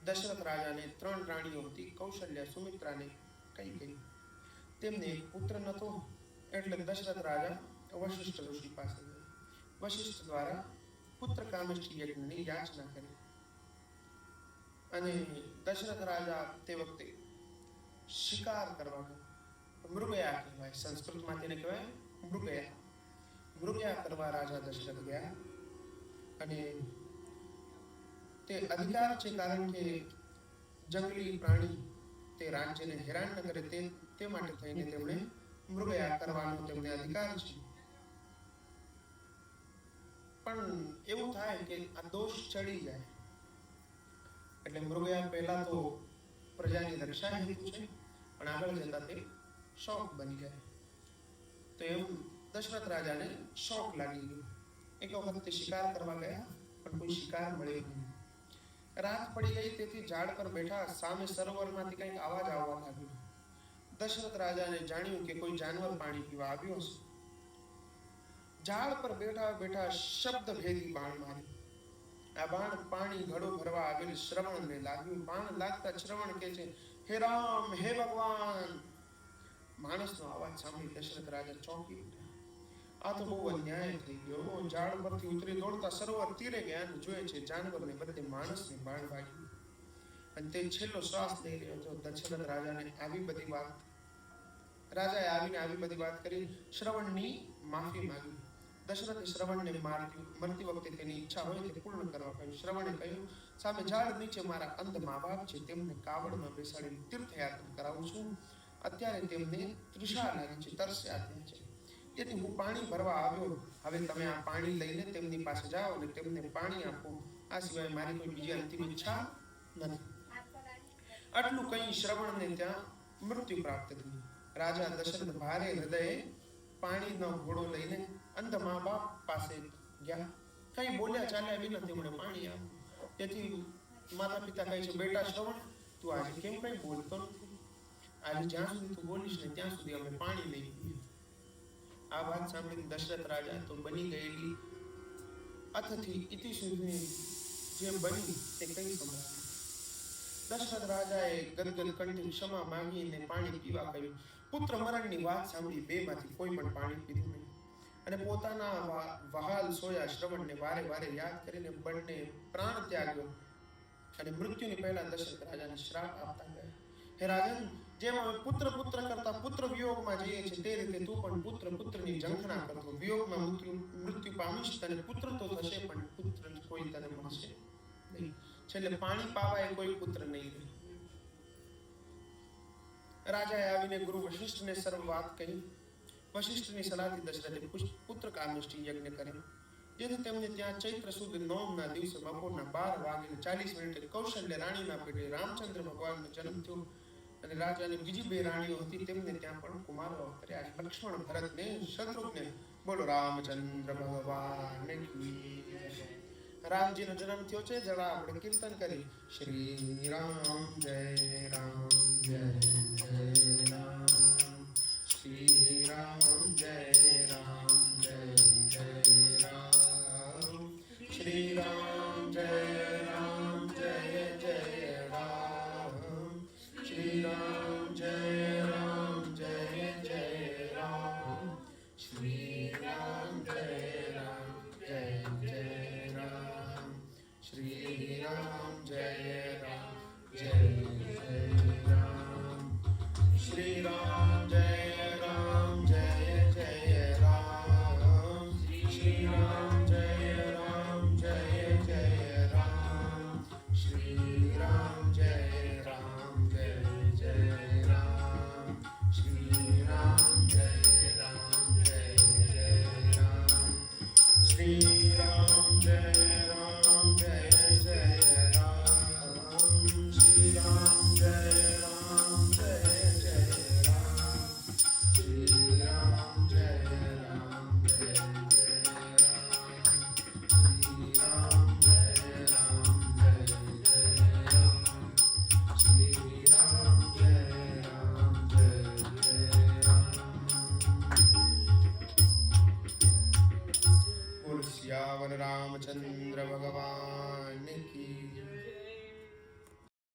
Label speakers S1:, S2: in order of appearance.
S1: દશરથ રાજાને 3 રાણીઓ હતી, કૌશલ્યા, સુમિત્રા ને કૈકેયી. તેમને એક પુત્ર નહોતો, એટલે દશરથ રાજા વશિષ્ઠ ઋષિ પાસે ગયા. વશિષ્ઠ દ્વારા પુત્ર કામેષ્ઠી યજ્ઞની યાચના કરી. અને દશરથ રાજા તે વખતે શિકાર કરવા ગયો. મૃગયા કહેવાય, સંસ્કૃતમાં તેને કહેવાય મૃગયા. મૃગયા કરવા રાજા દશરથ ગયા. અને તે અધિકાર છે, કારણ કે જંગલી પ્રાણી તે રાજ્યને હેરાન ન કરે તે માટે થઈને તેમણે મૃગયા કરવાનો તેમને અધિકાર છે. પણ એવું થાય કે આ દોષ ચડી જાય એટલે મૃગયા પહેલા તો પ્રજાની રક્ષા હેતુ છે, પણ આગળ જતા તે શોખ બની જાય. તો એમ દશરથ રાજાને શોખ લાગી ગયો. એક વખત તે શિકાર કરવા ગયા, પણ કોઈ શિકાર મળ્યો નહીં. રાત પડી ગઈ, તેથી ઝાડ પર બેઠા સામે સરોવરમાંથી કંઈક અવાજ આવવા લાગ્યો. દશરથ રાજાને જાણ્યું કે કોઈ જાનવર પાણી પીવા આવ્યો છે. ઝાડ પર બેઠા બેઠા શબ્દ ભેદી બાણ માર્યું. આ બાણ પાણી ઘડો ભરવા આવેલ શ્રવણને લાગ્યું. બાણ લાગતા શ્રવણ કે છે, હે રામ, હે ભગવાન. માણસનો અવાજ સાંભળી દશરથ રાજા ચોંકી ઉઠ્યા. આ તો બહુ અન્યાય થઈ ગયો. ઝાડ પરથી ઉતરી દોડતા સરોવર તીરે ગયા અને જોયે છે જાનવરને બદલે માણસને બાણ વાગ્યું. અને તે છેલ્લો શ્વાસ લઈ રહ્યો હતો. દશરથ રાજાને આવી બધી વાત રાજાએ આવીને આવી બધી વાત કરી શ્રવણની માફી માંગી. દશરથે શ્રવણને મરતી વખતે તેની ઈચ્છા હોય તે પૂર્ણ કરવા કહ્યું. શ્રવણે કહ્યું, સામે ઝાડ નીચે મારા અંધ મા બાપ છે, તેમને કાવડમાં બેસાડી તીર્થયાત્રા કરાવું છું. અત્યારે તેમને તૃષા લાગી છે, તરસ્યા છે, તેથી હું પાણી ભરવા આવ્યો. હવે તમે આ પાણી લઈને તેમની પાસે જાઓ અને તેમને પાણી આપો. આ સિવાય મારી કોઈ બીજી અંતિમ ઈચ્છા નથી. આટલું કહી શ્રવણને ત્યાં મૃત્યુ પ્રાપ્ત થયું. રાજા દશરથ ભારે હૃદયે પાણીનો ઘોડો લઈને અંધ મા બાપ પાસે ગયા. કઈ બોલ્યા ચાલ્યા વિના તેમણે પાણી આપ્યું. તેથી માતા પિતા કહે છે, બેટા શ્રવણ, તું આજે કેમ કઈ બોલતો નથી? આજે જ્યાં સુધી તું બોલીશ ને ત્યાં સુધી અમે પાણી નહીં પીએ. આ વાત સાંભળીને દશરથ રાજા તો બની ગયેલી અથથી ઇતિ સુધી જે બની તે કઈ સંભળાવ્યું. દશરથ રાજાએ ગદગદ કંઠે ક્ષમા માંગીને પાણી પીવા કહ્યું. પુત્ર મરણની વાત સાંભળી બેમાંથી કોઈ પણ પાણી પીધું નહીં. અને પોતાના વહાલ સોયા શ્રવણને વારે વારે યાદ કરીને બંને પ્રાણ ત્યાગ્યો. અને મૃત્યુની પહેલા દશરથ રાજાને શ્રાપ આપતા ગયા, હે રાજન, જેમ અમે પુત્ર પુત્ર કરતા પુત્ર વિયોગમાં જઈએ છીએ, તે રીતે તું પણ પુત્ર પુત્રની ઝંખના કરતો વિયોગમાં મૃત્યુ પામીશ. તને પુત્ર તો થશે, પણ પુત્ર કોઈ તને મળશે નહીં. છેલ્લે પાણી પાવાય કોઈ પુત્ર નહીં રહે. રાજાએ આવીને ગુરુ વશિષ્ઠને સર્વ વાત કહી. વશિષ્ઠની સલાહથી દશરથે પુત્ર કામેષ્ઠી યજ્ઞ કર્યો, જેથી તેમને ત્યાં ચૈત્ર સુદ નોમના દિવસે બપોરના 12:40 કૌશલ્ય રાણીના પેટે રામચંદ્ર ભગવાનનો જન્મ થયો. અને રાજાની બીજી 2 રાણીઓ હતી, તેમને ત્યાં પણ કુમારો કર્યા. લક્ષ્મણ, ભરત ને શત્રુઘ્ને. બોલો રામચંદ્ર ભગવાન કી. રામજીનો જન્મ થયો છે. જરા આપણે કીર્તન કરી, શ્રી રામ જય રામ જય જય રામ, શ્રી રામ જય રામ જય જય રામ, શ્રી રામ જય રામ જય જય રામ, શ્રી રામ જય રામ જય જય રામ, શ્રી રામ જય રામ જય જય રામ, શ્રી રામ જય રામ જય જય રામ, શ્રી રામ